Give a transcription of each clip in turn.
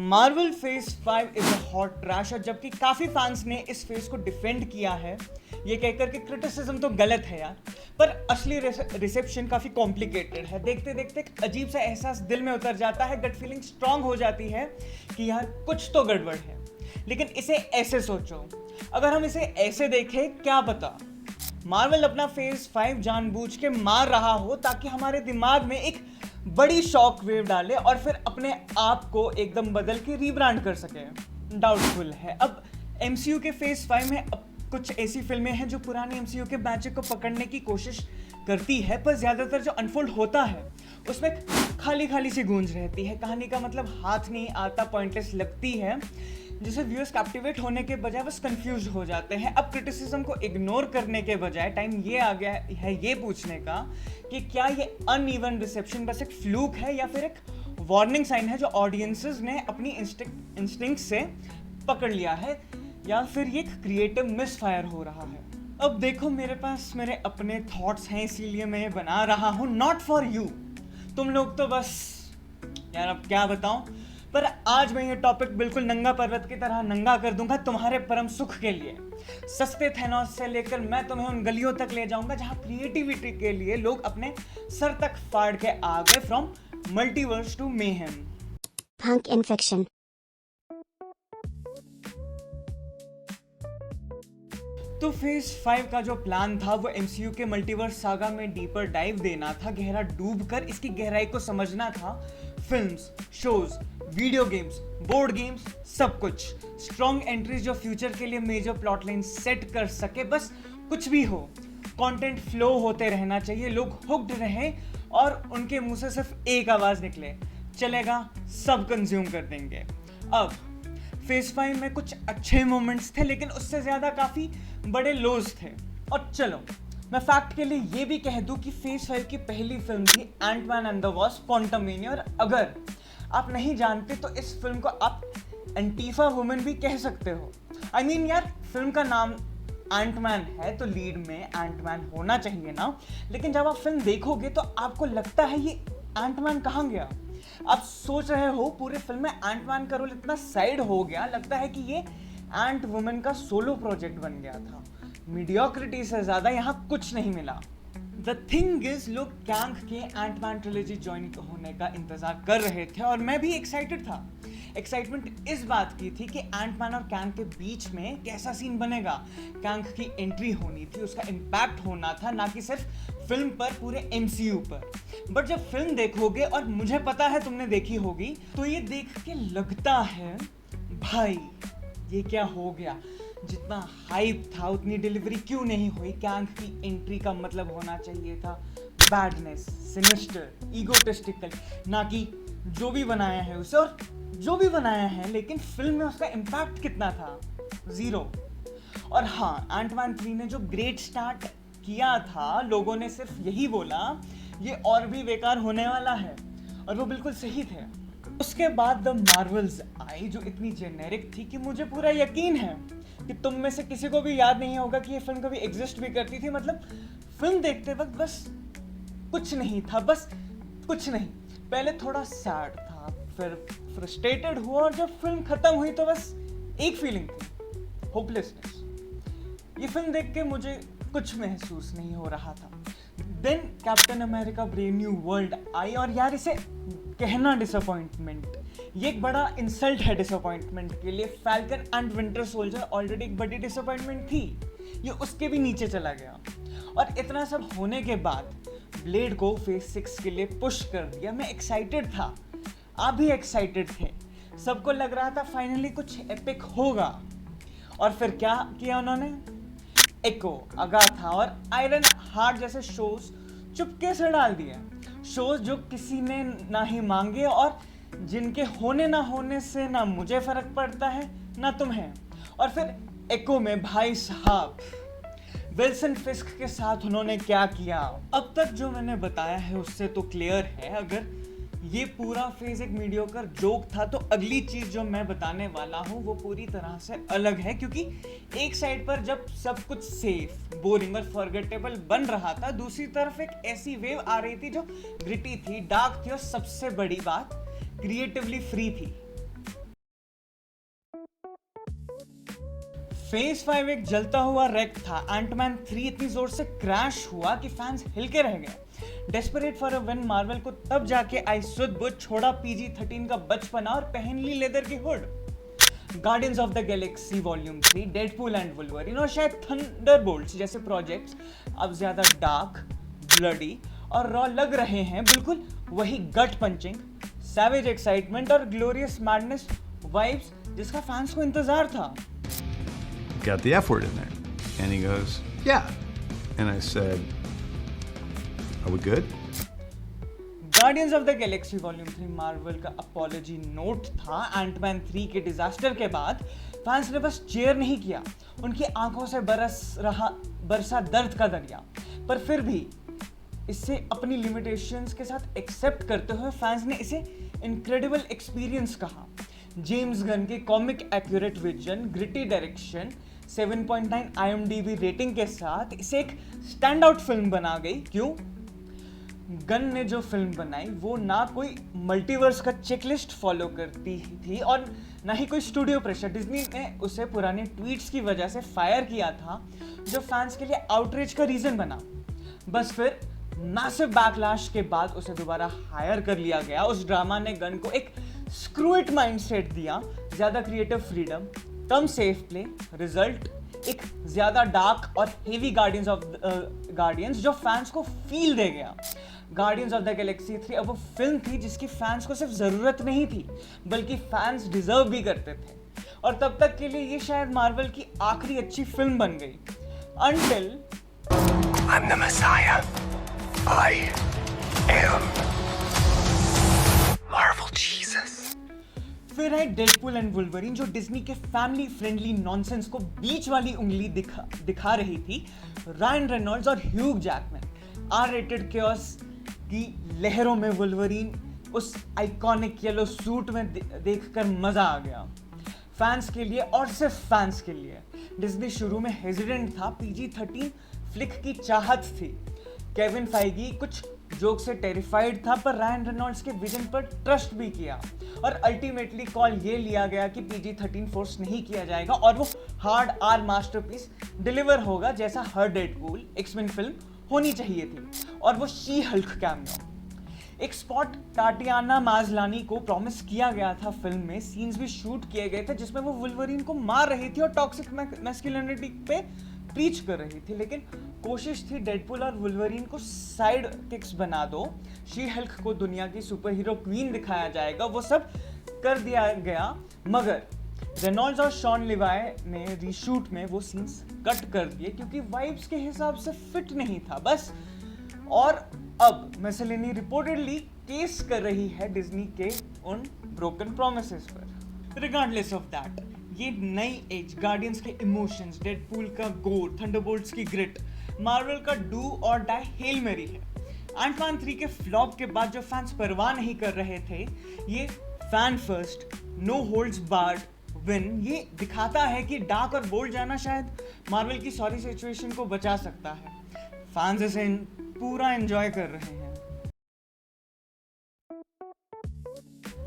Marvel phase 5 is a hot trash, और जबकि काफ़ी फैंस ने इस फेज को डिफेंड किया है ये कहकर कि क्रिटिसिज्म तो गलत है यार, पर असली रिसेप्शन काफ़ी कॉम्प्लिकेटेड है। देखते देखते एक अजीब सा एहसास दिल में उतर जाता है, गट फीलिंग स्ट्रांग हो जाती है कि यार कुछ तो गड़बड़ है। लेकिन इसे ऐसे सोचो, अगर हम इसे ऐसे देखें, क्या पता मार्वल अपना फेज 5 जानबूझ के मार रहा हो ताकि हमारे दिमाग में एक बड़ी शॉक वेव डाले और फिर अपने आप को एकदम बदल के रीब्रांड कर सके। डाउटफुल है। अब एमसीयू के फेज 5 में अब कुछ ऐसी फिल्में हैं जो पुराने एमसीयू के मैजिक को पकड़ने की कोशिश करती है, पर ज्यादातर जो अनफोल्ड होता है उसमें खाली खाली सी गूंज रहती है। कहानी का मतलब हाथ नहीं आता, पॉइंटलेस लगती है, जिसे व्यूअर्स कैप्टिवेट होने के बजाय बस कंफ्यूज हो जाते हैं। अब क्रिटिसिज्म को इग्नोर करने के बजाय टाइम ये आ गया है ये पूछने का कि क्या ये अनइवन रिसेप्शन बस एक फ्लूक है या फिर एक वार्निंग साइन है जो ऑडियंसेस ने अपनी इंस्टिंक्ट से पकड़ लिया है, या फिर ये क्रिएटिव मिसफायर हो रहा है। अब देखो, मेरे पास मेरे अपने थॉट्स हैं, इसीलिए मैं ये बना रहा हूँ, नॉट फॉर यू। तुम लोग तो बस यार अब क्या बताऊं, पर आज मैं ये टॉपिक बिल्कुल नंगा पर्वत की तरह नंगा कर दूंगा तुम्हारे परम सुख के लिए। सस्ते थैनोस से लेकर मैं तुम्हें उन गलियों तक ले जाऊंगा जहां क्रिएटिविटी के लिए लोग अपने सर तक फाड़ के आ गए, from multiverse to mayhem. Punk infection. तो फेज 5 का जो प्लान था वो एमसीयू के मल्टीवर्स सागा में डीपर डाइव देना था, गहरा डूब कर इसकी गहराई को समझना था। Films, shows, video games, board games, सब कुछ स्ट्रॉन्ग एंट्रीज जो फ्यूचर के लिए मेजर प्लॉट लाइन सेट कर सके। बस कुछ भी हो, कंटेंट फ्लो होते रहना चाहिए, लोग हुक्ड रहे और उनके मुंह से सिर्फ एक आवाज निकले, चलेगा, सब कंज्यूम कर देंगे। अब फेज 5 में कुछ अच्छे मोमेंट्स थे, लेकिन उससे ज्यादा काफी बड़े लोज थे। और चलो मैं फैक्ट के लिए ये भी कह दूं कि फेज 5 की पहली फिल्म थी Antman and the Wasp: Quantumania, और अगर आप नहीं जानते तो इस फिल्म को आप एंटीफा वुमेन भी कह सकते हो। I mean यार, फिल्म का नाम एंटमैन है तो लीड में एंटमैन होना चाहिए ना, लेकिन जब आप फिल्म देखोगे तो आपको लगता है ये एंटमैन कहाँ गया। आप सोच रहे हो पूरे फिल्म में एंटमैन का रोल इतना साइड हो गया, लगता है कि ये एंट वुमेन का सोलो प्रोजेक्ट बन गया था। मीडियोक्रिटी से ज्यादा यहाँ कुछ नहीं मिला। द थिंग इज, लोग कैंग के एंटमैन ट्रिलॉजी ज्वाइन होने का इंतजार कर रहे थे और मैं भी एक्साइटेड था। एक्साइटमेंट इस बात की थी कि एंटमैन और कैंग के बीच में कैसा सीन बनेगा। कैंग की एंट्री होनी थी, उसका इम्पैक्ट होना था, ना कि सिर्फ फिल्म पर, पूरे एमसीयू पर। बट जब फिल्म देखोगे, और मुझे पता है तुमने देखी होगी, तो ये देख के लगता है भाई ये क्या हो गया, जितना हाइप था उतनी डिलीवरी क्यों नहीं हुई। कैंग की एंट्री का मतलब होना चाहिए था बैडनेस, सिनिस्टर, ईगोटिस्टिकल, ना कि जो भी बनाया है उसे। और जो भी बनाया है, लेकिन फिल्म में उसका इम्पैक्ट कितना था? जीरो। और हाँ, एंटमैन 3 ने जो ग्रेट स्टार्ट किया था, लोगों ने सिर्फ यही बोला ये और भी बेकार होने वाला है, और वो बिल्कुल सही थे। उसके बाद द मार्वल्स आई जो इतनी जेनेरिक थी कि मुझे पूरा यकीन है कि तुम में से किसी को भी याद नहीं होगा कि ये फिल्म कभी एग्जिस्ट भी करती थी। मतलब फिल्म देखते वक्त बस कुछ नहीं था, बस कुछ नहीं। पहले थोड़ा सैड था, फिर फ्रस्ट्रेटेड हुआ, और जब फिल्म खत्म हुई तो बस एक फीलिंग थी, होपलेसनेस। ये फिल्म देख के मुझे कुछ महसूस नहीं हो रहा था। Then Captain America Brave New World आई, और यार इसे कहना डिसअपॉइंटमेंट, ये एक बड़ा इंसल्ट है डिसअपॉइंटमेंट के लिए। Falcon and winter soldier already एक बड़ी डिसअपॉइंटमेंट थी, ये उसके भी नीचे चला गया। और इतना सब होने के बाद ब्लेड को फेज 6 के लिए पुश कर दिया। मैं एक्साइटेड था, आप भी एक्साइटेड थे, सबको लग रहा था फाइनली कुछ एपिक होगा। और फिर क्या किया उन्होंने? एको, अगाथा और आयरन हार्ट जैसे शोज चुपके से डाल दिए। शोज जो किसी ने ना ही मांगे और जिनके होने ना होने से ना मुझे फर्क पड़ता है ना तुम्हें। और फिर एको में भाई साहब विल्सन फिस्क के साथ उन्होंने क्या किया। अब तक जो मैंने बताया है उससे तो क्लियर है, अगर ये पूरा फेज एक मीडियोकर जोक था तो अगली चीज जो मैं बताने वाला हूँ वो पूरी तरह से अलग है। क्योंकि एक साइड पर जब सब कुछ सेफ, बोरिंग और फॉरगेटेबल बन रहा था, दूसरी तरफ एक ऐसी वेव आ रही थी जो ग्रिटी थी, डार्क थी, और सबसे बड़ी बात क्रिएटिवली फ्री थी। फेज 5 एक जलता हुआ रैक था। एंटमैन 3 इतनी जोर से क्रैश हुआ कि फैंस हिलके रह गए। Desperate for a win Marvel को तब जाके आई सुध बुध छोड़ा PG-13 का बचपना और पहन ली लेदर की hood. Guardians of the Galaxy volume 3, Deadpool and Wolverine और शायद थंडरबोल्ट्स जैसे प्रोजेक्ट्स अब ज्यादा डार्क, ब्लडी और रॉ लग रहे हैं। बिल्कुल वही गट पंचिंग, सैवेज एक्साइटमेंट और ग्लोरियस मैडनेस वाइब्स जिसका फैंस को इंतजार था। Got the F word in there. And he goes, yeah. And I said, are we good? Guardians of the Galaxy volume 3 Marvel का अपॉलॉजी नोट था। Ant-Man 3 के disaster के बाद फैंस ने बस चेयर नहीं किया, उनकी आंखों से बरसा दर्द का दरिया। पर फिर भी इसे अपनी लिमिटेशंस के साथ एक्सेप्ट करते हुए फैंस ने इसे इनक्रेडिबल एक्सपीरियंस कहा। जेम्स गन की comic accurate vision, gritty direction, 7.9 IMDb rating के साथ इसे एक स्टैंड आउट फिल्म बना गई। क्यों? गन ने जो फिल्म बनाई वो ना कोई मल्टीवर्स का चेकलिस्ट फॉलो करती थी और ना ही कोई स्टूडियो प्रेशर। डिज्नी ने उसे पुराने ट्वीट्स की वजह से फायर किया था जो फैंस के लिए आउटरीच का रीजन बना। बस फिर मैसिव बैकलैश के बाद उसे दोबारा हायर कर लिया गया। उस ड्रामा ने गन को एक स्क्रू इट माइंडसेट दिया, ज्यादा क्रिएटिव फ्रीडम, कम सेफ प्ले, रिजल्ट एक ज्यादा डार्क और हेवी गार्डियंस जो फैंस को फील दे गया। गार्डियंस ऑफ द गैलेक्सी 3 अब वो फिल्म थी जिसकी फैंस को सिर्फ जरूरत नहीं थी बल्कि फैंस डिजर्व भी करते थे। और तब तक के लिए ये शायद मार्वल की आखिरी अच्छी फिल्म बन गई। Until I'm the Messiah. I am Marvel Jesus. फिर है डेडपूल एंड वुल्वरीन जो डिज्नी के फैमिली फ्रेंडली नॉनसेंस को बीच वाली उंगली दिखा रही थी। रायन रेनॉल्ड्स और ह्यूग जैकमैन R-rated chaos की लहरों में वुल्वरीन उस आइकॉनिक येलो सूट में देखकर मजा आ गया। फैंस के लिए और सिर्फ फैंस के लिए। डिज्नी शुरू में हेजिडेंट था, PG-13 फ्लिक की चाहत थी। केविन फाइगी कुछ जोक से टेरिफाइड था पर रायन रेनॉल्ड्स के विजन पर ट्रस्ट भी किया और अल्टीमेटली कॉल ये लिया गया कि PG-13 फोर्स नहीं किया जाएगा और वो हार्ड आर मास्टरपीस डिलीवर होगा जैसा हर डेडपूल एक्समेन फिल्म होनी चाहिए थी। और वो शी हल्क कैमियो, एक स्पॉट टाटियाना माजलानी को प्रॉमिस किया गया था फिल्म में। सीन्स भी शूट किए गए थे जिसमें वो वुल्वरीन को मार रही थी और टॉक्सिक मैस्कुलिनिटी पे प्रीच कर रही थी, लेकिन कोशिश थी डेडपूल और वुल्वरीन को साइड किक्स बना दो, शी हल्क को दुनिया की सुपर हीरो क्वीन दिखाया जाएगा, वो सब कर दिया गया। मगर रेनॉल्ड्स और शॉन लिवाई ने रीशूट में वो सीन्स कट कर दिए क्योंकि वाइब्स के हिसाब से फिट नहीं था बस। और अब मेसेलिनी रिपोर्टेडली केस कर रही है डिज्नी के उन ब्रोकन प्रोमिसेस पर। रिगार्डलेस ऑफ दैट, ये नई एज, गार्डियंस के इमोशंस, डेडपूल का गोर, थंडरबोल्ट्स की ग्रिट, मार्वल का डू और डाई हेल मेरी है। एंटमैन 3 के फ्लॉप के बाद जो फैंस परवाह नहीं कर रहे थे, ये fan first, no holds barred win ये दिखाता है कि डार्क और बोल्ड जाना शायद मार्वल की सॉरी सिचुएशन को बचा सकता है। फैंस इसे पूरा एंजॉय कर रहे हैं।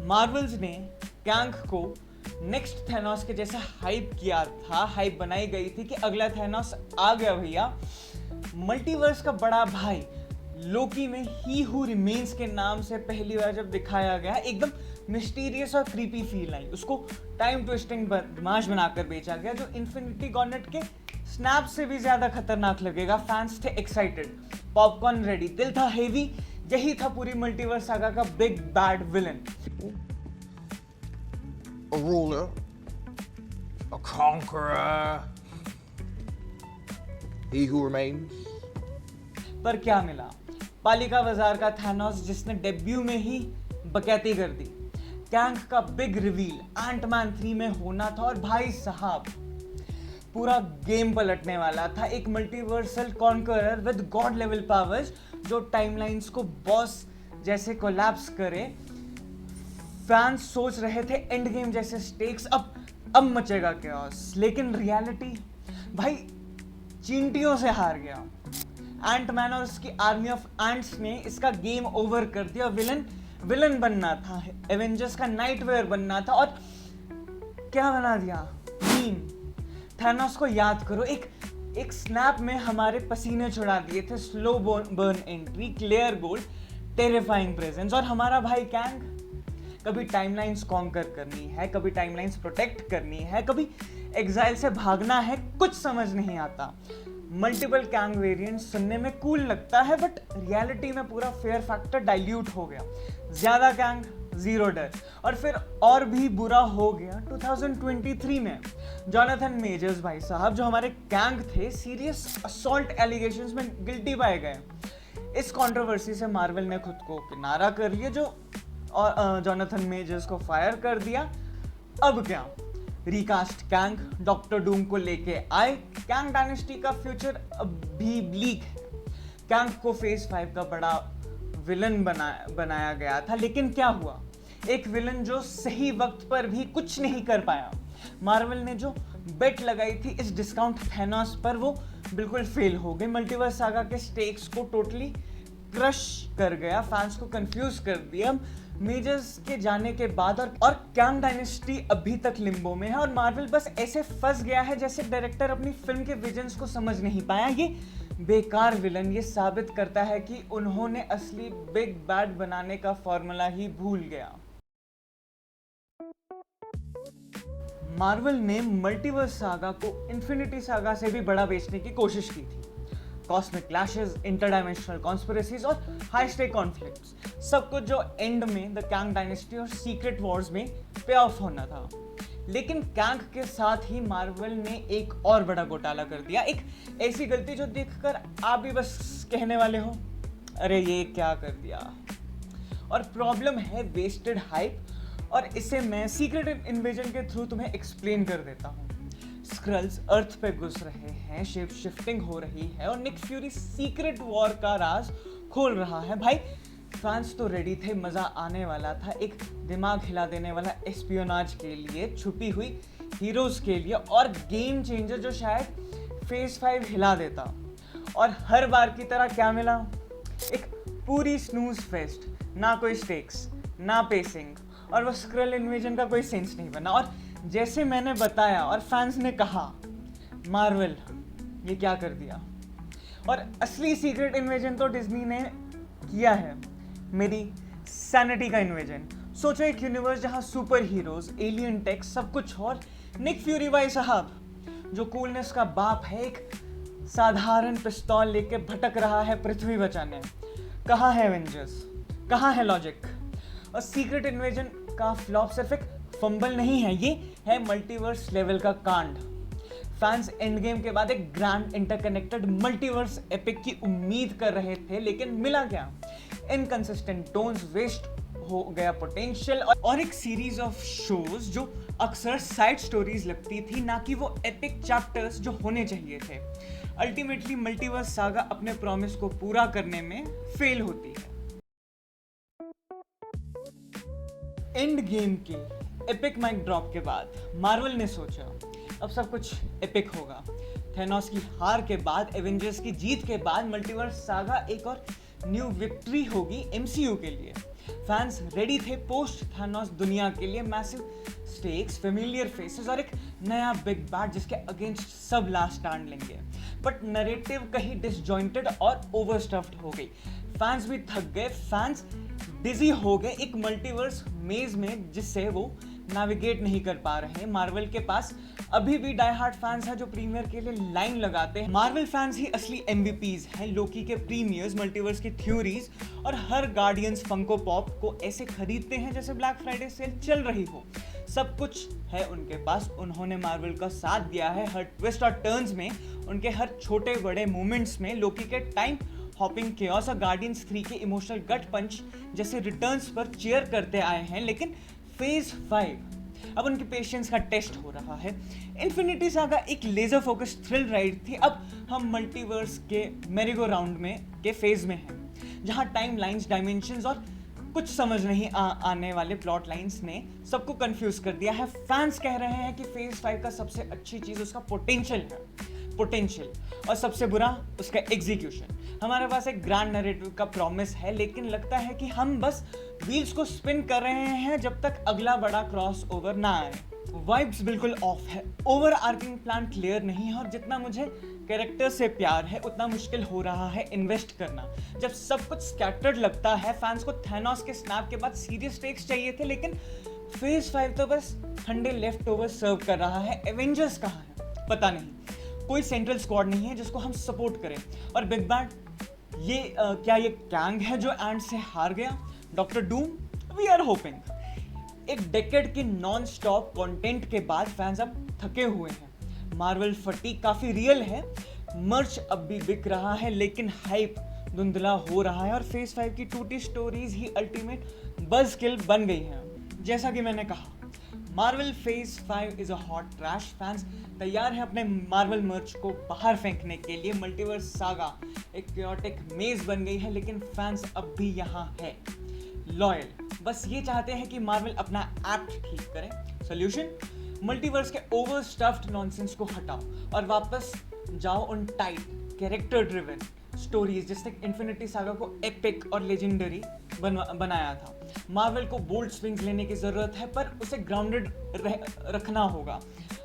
मार्वल्स ने कैंग को नेक्स्ट थैनोस के जैसा हाइप किया था। हाइप बनाई गई थी कि अगला थैनोस आ गया भैया। मल्टीवर्स का बड़ा भाई लोकी में ही हु रिमेन्स के नाम से पहली बार जब दिखाया गया, एकदम मिस्टीरियस और क्रीपी फील आई। उसको टाइम ट्विस्टिंग बदमाश बनाकर बेचा गया जो इन्फिनिटी गॉन्नेट के स्नैप से भी ज्यादा खतरनाक लगेगा। फैंस थे एक्साइटेड, पॉपकॉर्न रेडी, दिल था हेवी। यही था पूरी मल्टीवर्स सागा का big bad villain. A ruler, a conqueror, he who remains. पर क्या मिला? पालिका बाजार का थैनोस जिसने डेब्यू में ही बकैती कर दी। कैंग का बिग रिवील एंटमैन 3 में होना था और भाई साहब पूरा गेम पलटने वाला था। एक multiversal conqueror with God level powers जो टाइमलाइंस को बॉस जैसे कोलैप्स करे। फैंस सोच रहे थे एंड गेम जैसे स्टेक्स, अब मचेगा chaos, लेकिन रियलिटी भाई चींटियों से हार गया। एंटमैन और उसकी आर्मी ऑफ एंट्स ने इसका गेम ओवर कर दिया। विलन बनना था, एवेंजर्स का नाइटवेयर बनना था और क्या बना दिया? मीम। थैनोस को याद करो, एक स्नैप में हमारे पसीने छुड़ा दिए थे, slow burn entry, clear goal, terrifying presence. और हमारा भाई कैंग, कभी टाइमलाइंस कॉन्कर करनी है, कभी टाइमलाइंस प्रोटेक्ट करनी है, कभी एग्जाइल से भागना है, कुछ समझ नहीं आता। मल्टीपल कैंग वेरिएंट सुनने में कूल लगता है, बट रियलिटी में पूरा फेयर फैक्टर डाइल्यूट हो गया। ज्यादा कैंग, जीरो डर। और फिर और भी बुरा हो गया 2023 में। जॉनथन मेजर्स भाई साहब, जो हमारे कैंग थे, सीरियस असॉल्ट एलिगेशंस में गिल्टी पाए गए। इस कंट्रोवर्सी से मार्वल ने खुद को किनारा कर लिया, जो जॉनथन मेजर्स को फायर कर दिया। अब क्या? रिकास्ट कैंग, डॉक्टर डूम को लेके आए। कैंग डायनेस्टी का फ्यूचर अभी ब्लीक है। कैंग को फेज 5 का बड़ा विलन बनाया गया था, लेकिन क्या हुआ? एक विलन जो सही वक्त पर भी कुछ नहीं कर पाया। मार्वल ने जो बेट लगाई थी इस डिस्काउंट थैनोस पर, वो बिल्कुल फेल हो गई। मल्टीवर्स सागा के स्टेक्स को टोटली क्रश कर गया, फैंस को कंफ्यूज कर दिया मेजर्स के जाने के बाद। और कैंग डायनेस्टी अभी तक लिम्बो में है, और मार्वल बस ऐसे फंस गया है जैसे डायरेक्टर अपनी फिल्म के विजन्स को समझ नहीं पाया। ये बेकार विलन ये साबित करता है कि उन्होंने असली बिग बैड बनाने का फॉर्मूला ही भूल गया। मार्वल ने मल्टीवर्स सागा को इन्फिनिटी सागा से भी बड़ा बेचने की कोशिश की थी। कॉस्मिक क्लैशेस, इंटरडायमेंशनल कॉन्स्पिरेसीज और हाई स्टेक कॉन्फ्लिक्ट्स, सब कुछ जो एंड में द कैंग डायनेस्टी और सीक्रेट वॉर्स में पे ऑफ होना था। लेकिन कैंग के साथ ही मार्वल ने एक और बड़ा घोटाला कर दिया, एक ऐसी गलती जो देखकर आप भी बस कहने वाले हो, अरे ये क्या कर दिया। और प्रॉब्लम है वेस्टेड हाइप, और इसे मैं सीक्रेट इन्वेजन के थ्रू तुम्हें एक्सप्लेन कर देता हूँ। स्क्रल्स अर्थ पे घुस रहे हैं, शेप शिफ्टिंग हो रही है, और निक फ्यूरी सीक्रेट वॉर का राज खोल रहा है। भाई फैंस तो रेडी थे, मजा आने वाला था, एक दिमाग हिला देने वाला एस्पियोनाज के लिए, छुपी हुई हीरोज के लिए, और गेम चेंजर जो शायद फेज 5 हिला देता। और हर बार की तरह क्या मिला? एक पूरी स्नूज फेस्ट, ना कोई स्टेक्स, ना पेसिंग, और वो स्क्रल इन्वेजन का कोई सेंस नहीं बना। और जैसे मैंने बताया और फैंस ने कहा, मार्वल ये क्या कर दिया। और असली सीक्रेट इन्वेजन तो डिज्नी ने किया है, मेरी सैनिटी का इन्वेजन। सोचो एक यूनिवर्स जहां सुपर हीरोज, एलियन टेक, सब कुछ, और निक फ्यूरी भाई साहब जो कूलनेस का बाप है, एक साधारण पिस्तौल लेके भटक रहा है पृथ्वी बचाने। कहाँ है एवेंजर्स, कहाँ है लॉजिक? और सीक्रेट इन्वेजन का फ्लॉप सिर्फ एक फंबल नहीं है, ये है मल्टीवर्स लेवल का कांड। फैंस एंड गेम के बाद एक ग्रैंड इंटरकनेक्टेड मल्टीवर्स एपिक की उम्मीद कर रहे थे, लेकिन मिला क्या? इनकंसिस्टेंट टोन्स, वेस्ट हो गया पोटेंशियल, और एक सीरीज ऑफ शोज जो अक्सर साइड स्टोरीज लगती थी, ना कि वो एपिक चैप्टर्स जो होने चाहिए थे। अल्टीमेटली मल्टीवर्स सागा अपने प्रॉमिस को पूरा करने में फेल होती है। एंड गेम के एपिक माइक ड्रॉप के बाद मार्वल ने सोचा अब सब कुछ एपिक होगा। थैनोस की हार के बाद, एवेंजर्स की जीत के बाद, मल्टीवर्स सागा एक और न्यू विक्ट्री होगी एमसीयू के लिए। फैंस रेडी थे पोस्ट थैनोस दुनिया के लिए, मैसिव स्टेक्स, फेमिलियर फेसेस, और एक नया बिग बैड जिसके अगेंस्ट सब लास्ट स्टैंड लेंगे। बट नैरेटिव कहीं डिसजॉइंटेड और ओवरस्टफ्ड हो गई। फैंस भी थक गए, फैंस बिजी हो गए एक मल्टीवर्स मेज में जिससे वो नेविगेट नहीं कर पा रहे। मार्वल के पास अभी भी डाई हार्ड फैंस हैं जो प्रीमियर के लिए लाइन लगाते हैं। मार्वल फैंस ही असली एमवीपीज हैं, लोकी के प्रीमियर्स, मल्टीवर्स की थ्योरीज, और हर गार्डियंस फंको पॉप को ऐसे खरीदते हैं जैसे ब्लैक फ्राइडे सेल चल रही हो। सब कुछ है उनके पास, उन्होंने मार्वल का साथ दिया है हर ट्विस्ट और टर्न्स में, उनके हर छोटे बड़े मोमेंट्स में। लोकी के टाइम हॉपिंग केओस और गार्डियंस 3 के इमोशनल गट पंच जैसे रिटर्न्स पर चीयर करते आए हैं। लेकिन फेज 5 अब उनके पेशेंस का टेस्ट हो रहा है। इन्फिनिटी सागा एक लेजर फोकस थ्रिल राइड थी, अब हम मल्टीवर्स के मेरीगो राउंड में के फेज में हैं, जहां टाइम लाइन्स, डायमेंशंस और कुछ समझ नहीं आने वाले प्लॉट लाइन्स ने सबको कंफ्यूज कर दिया है। फैंस कह रहे हैं कि फेज 5 का सबसे अच्छी चीज उसका पोटेंशियल है, और सबसे बुरा उसका एग्जीक्यूशन। हमारे पास एक ग्रैंड नैरेटिव का प्रॉमिस है, लेकिन लगता है कि हम बस व्हील्स को स्पिन कर रहे हैं जब तक अगला बड़ा क्रॉस ओवर ना आए। वाइब्स बिल्कुल ऑफ है, ओवर आर्किंग प्लान क्लियर नहीं है और जितना मुझे कैरेक्टर से प्यार है उतना मुश्किल हो रहा है इन्वेस्ट करना। जब सब कुछ स्कैटर्ड लगता है, फैंस को थैनोस के स्नैप के बाद सीरियस स्टेक्स चाहिए थे, लेकिन फेज 5 तो बस ठंडे लेफ्ट ओवर सर्व कर रहा है। एवेंजर्स कहाँ है पता नहीं, कोई सेंट्रल स्क्वाड नहीं है जिसको हम सपोर्ट करें। और बिग बैड क्या ये कैंग है जो एंड से हार गया? Doctor Doom, we are hoping. एक डेकेड की नॉन स्टॉप कंटेंट के बाद फैंस अब थके हुए हैं। मार्वल फटीग काफी रियल है, मर्च अब भी बिक रहा है लेकिन हाइप धुंधला हो रहा है और फेज 5 की टूटी स्टोरीज ही अल्टीमेट बज़ किल बन गई हैं। जैसा कि मैंने कहा, Marvel phase 5 is a hot trash. Fans तैयार हैं अपने मार्वल मर्च को बाहर फेंकने के लिए। मल्टीवर्स सागा एक क्योटिक मेज बन गई है, लेकिन फैंस अब भी यहाँ है लॉयल। बस ये चाहते हैं कि मार्वल अपना एक्ट ठीक करे। सॉल्यूशन, मल्टीवर्स के ओवर स्टफ्ड नॉनसेंस को हटाओ और वापस जाओ उन टाइट कैरेक्टर ड्रिवन स्टोरीज जिसने इन्फिनिटी सागा को एपिक और लेजेंडरी बनाया था। मार्वल को बोल्ड स्विंग्स लेने की जरूरत है, पर उसे ग्राउंडेड रखना होगा।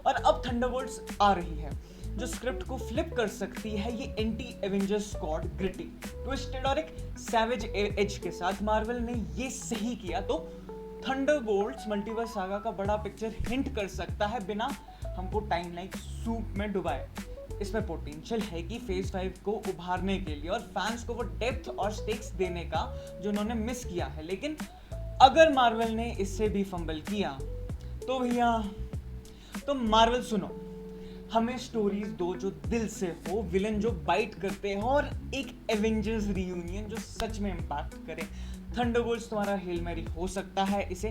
और अब थंडरबोल्ट्स आ रही है जो स्क्रिप्ट को फ्लिप कर सकती है। ये anti Avengers squad gritty, twisted और एक सैवेज एज के साथ मार्वल ने ये सही किया तो थंडरबोल्ट्स मल्टीवर्स सागा का बड़ा पिक्चर हिंट कर सकता है बिना हमको टाइमलाइन सूप में डुबाए। इसमें पोटेंशियल है कि फेज 5 को उभारने के लिए और फैंस को वो डेप्थ और स्टेक्स देने का जो उन्होंने मिस किया है। लेकिन अगर मार्वल ने इससे भी फंबल किया तो भैया, तो मार्वल सुनो, हमें स्टोरीज दो जो दिल से हो, विलन जो बाइट करते हो और एक एवेंजर्स रियूनियन जो सच में इम्पैक्ट करे। थंडरबोल्ट्स तुम्हारा हेल मैरी हो सकता है, इसे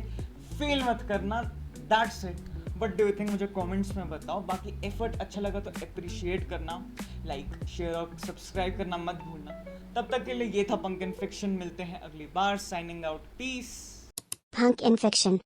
फेल मत करना। That's it. But do you think, मुझे कमेंट्स में बताओ। बाकी एफर्ट अच्छा लगा तो अप्रिशिएट करना, लाइक शेयर और सब्सक्राइब करना मत भूलना। तब तक के लिए ये था पंक एंड फिक्शन। मिलते हैं अगली बार। Signing out, peace. Punk Infection.